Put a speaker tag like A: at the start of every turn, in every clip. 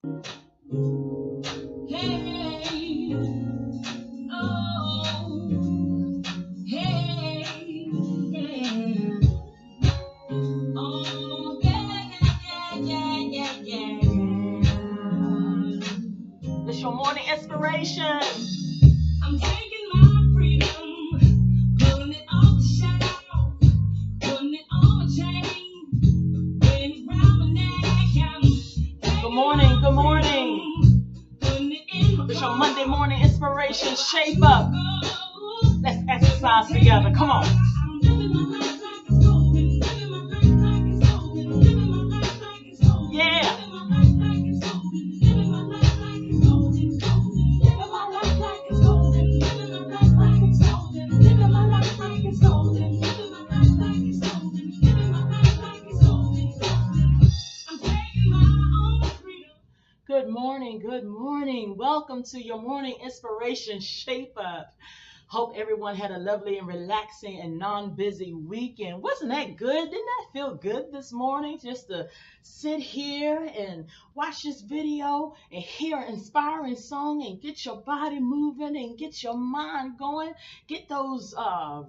A: Hey, oh, hey, yeah. Oh, yeah, yeah, yeah, yeah, yeah, yeah. It's your morning inspiration. I'm taking my freedom, pulling it off the shelf, putting it on my chain, wearing it round my neck. Good morning, good morning. It's your Monday morning inspiration. Shape up. Let's exercise together. Come on. Yeah. Good morning, good morning. Welcome to your morning inspiration shape up. Hope everyone had a lovely and relaxing and non-busy weekend. Wasn't that good? Didn't that feel good this morning? Just to sit here and watch this video and hear an inspiring song and get your body moving and get your mind going. Get those,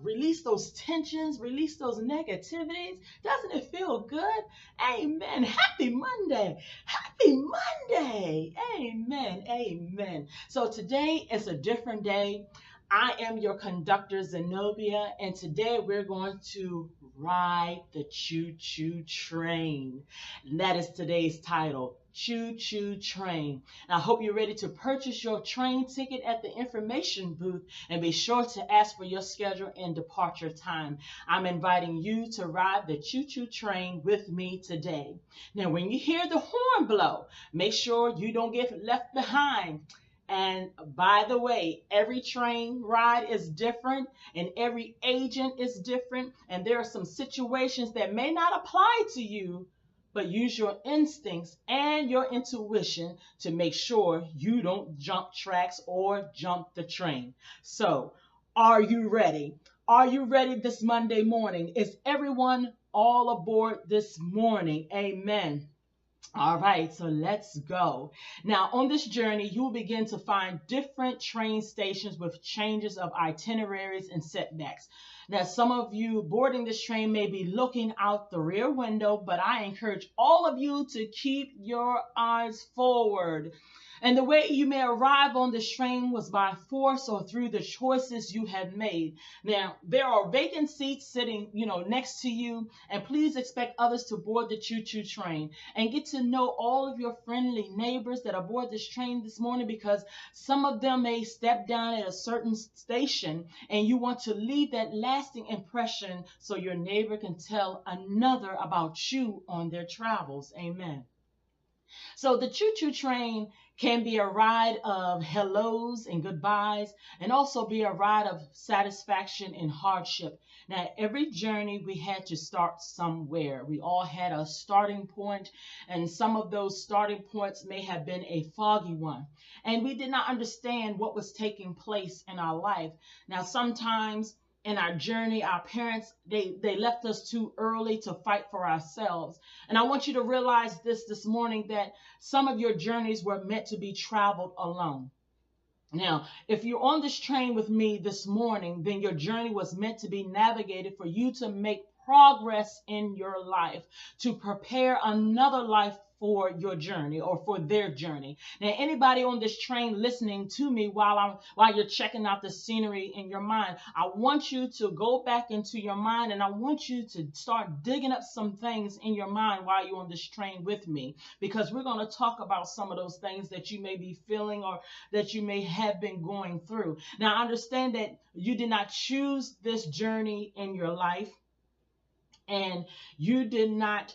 A: release those tensions, release those negativities. Doesn't it feel good? Amen. Happy Monday. Happy Monday. Amen. Amen. So today is a different day. I am your conductor, Zenobia, and today we're going to ride the choo-choo train. And that is today's title, Choo-Choo Train. And I hope you're ready to purchase your train ticket at the information booth and be sure to ask for your schedule and departure time. I'm inviting you to ride the choo-choo train with me today. Now, when you hear the horn blow, make sure you don't get left behind. And by the way, every train ride is different and every agent is different. And there are some situations that may not apply to you, but use your instincts and your intuition to make sure you don't jump tracks or jump the train. So, are you ready? Are you ready this Monday morning? Is everyone all aboard this morning? Amen. All right, so let's go. Now, on this journey, you will begin to find different train stations with changes of itineraries and setbacks. Now, some of you boarding this train may be looking out the rear window, but I encourage all of you to keep your eyes forward. And the way you may arrive on this train was by force or through the choices you had made. Now, there are vacant seats sitting, next to you, and please expect others to board the choo-choo train and get to know all of your friendly neighbors that are aboard this train this morning, because some of them may step down at a certain station and you want to leave that lasting impression so your neighbor can tell another about you on their travels. Amen. So the choo-choo train can be a ride of hellos and goodbyes, and also be a ride of satisfaction and hardship. Now, every journey we had to start somewhere. We all had a starting point, and some of those starting points may have been a foggy one. And we did not understand what was taking place in our life. Now, sometimes in our journey, our parents, they left us too early to fight for ourselves. And I want you to realize this morning, that some of your journeys were meant to be traveled alone. Now, if you're on this train with me this morning, then your journey was meant to be navigated for you to make progress in your life, to prepare another life for your journey or for their journey. Now, anybody on this train listening to me while you're checking out the scenery in your mind, I want you to go back into your mind, and I want you to start digging up some things in your mind while you're on this train with me, because we're going to talk about some of those things that you may be feeling or that you may have been going through. Now, I understand that you did not choose this journey in your life, and you did not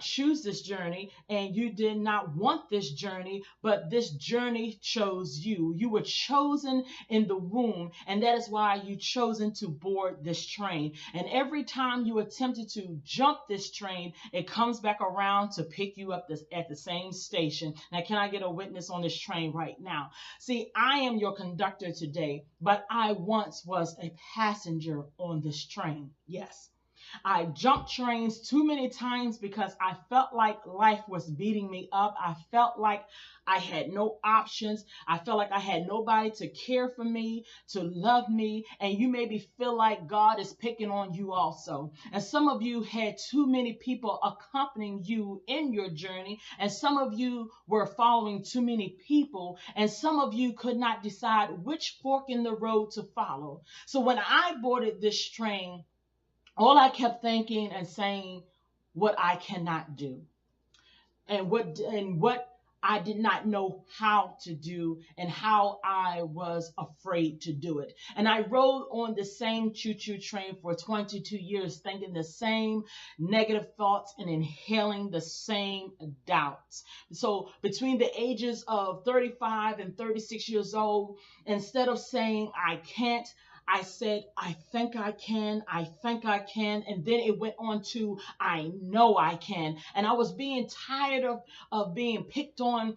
A: choose this journey, and you did not want this journey, but this journey chose you. You were chosen in the womb, and that is why you chosen to board this train. And every time you attempted to jump this train, it comes back around to pick you up at the same station. Now, can I get a witness on this train right now? See, I am your conductor today, but I once was a passenger on this train. Yes. I jumped trains too many times because I felt like life was beating me up. I felt like I had no options. I felt like I had nobody to care for me, to love me. And you maybe feel like God is picking on you also. And some of you had too many people accompanying you in your journey. And some of you were following too many people. And some of you could not decide which fork in the road to follow. So when I boarded this train, all I kept thinking and saying, what I cannot do, and what I did not know how to do, and how I was afraid to do it. And I rode on the same choo-choo train for 22 years, thinking the same negative thoughts and inhaling the same doubts. So between the ages of 35 and 36 years old, instead of saying I can't, I said, I think I can, I think I can. And then it went on to, I know I can. And I was being tired of being picked on,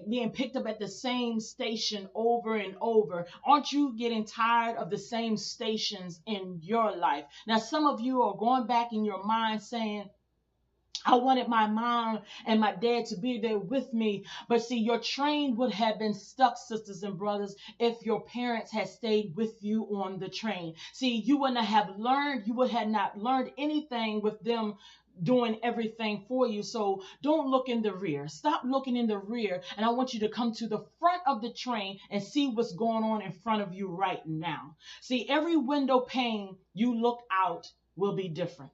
A: being picked up at the same station over and over. Aren't you getting tired of the same stations in your life? Now, some of you are going back in your mind saying, I wanted my mom and my dad to be there with me. But see, your train would have been stuck, sisters and brothers, if your parents had stayed with you on the train. See, you would have not learned anything with them doing everything for you. So don't look in the rear. Stop looking in the rear. And I want you to come to the front of the train and see what's going on in front of you right now. See, every window pane you look out will be different.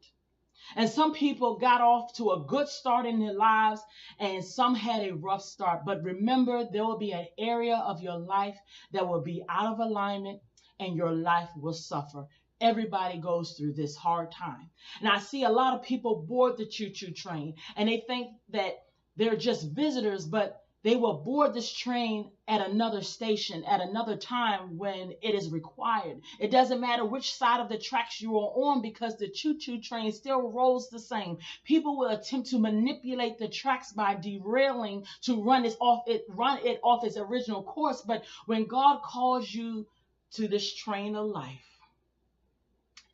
A: And some people got off to a good start in their lives, and some had a rough start. But remember, there will be an area of your life that will be out of alignment, and your life will suffer. Everybody goes through this hard time. And I see a lot of people board the choo-choo train, and they think that they're just visitors, but they will board this train at another station, at another time when it is required. It doesn't matter which side of the tracks you are on, because the choo-choo train still rolls the same. People will attempt to manipulate the tracks by derailing to run it off its original course. But when God calls you to this train of life,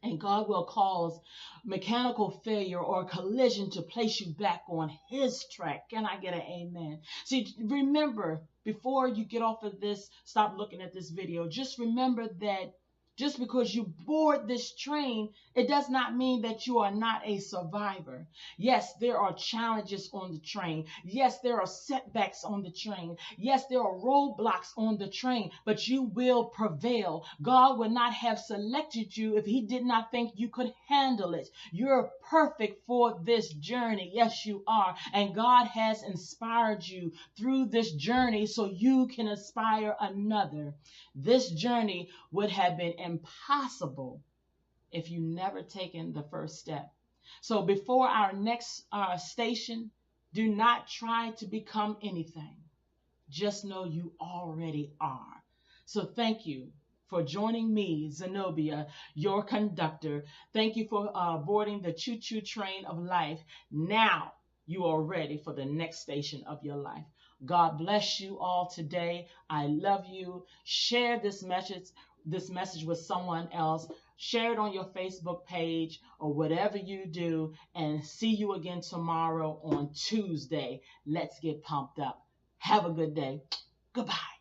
A: and God will cause mechanical failure or collision to place you back on his track. Can I get an amen? See, remember, before you get off of this, stop looking at this video. Just remember that just because you board this train, it does not mean that you are not a survivor. Yes, there are challenges on the train. Yes, there are setbacks on the train. Yes, there are roadblocks on the train, but you will prevail. God would not have selected you if he did not think you could handle it. You're perfect for this journey. Yes, you are. And God has inspired you through this journey so you can inspire another. This journey would have been impossible if you never taken the first step. So before our next station, do not try to become anything. Just know you already are. So thank you for joining me, Zenobia, your conductor. Thank you for boarding the choo-choo train of life. Now you are ready for the next station of your life. God bless you all today. I love you. Share this message with someone else. Share it on your Facebook page or whatever you do. And see you again tomorrow on Tuesday. Let's get pumped up. Have a good day. Goodbye.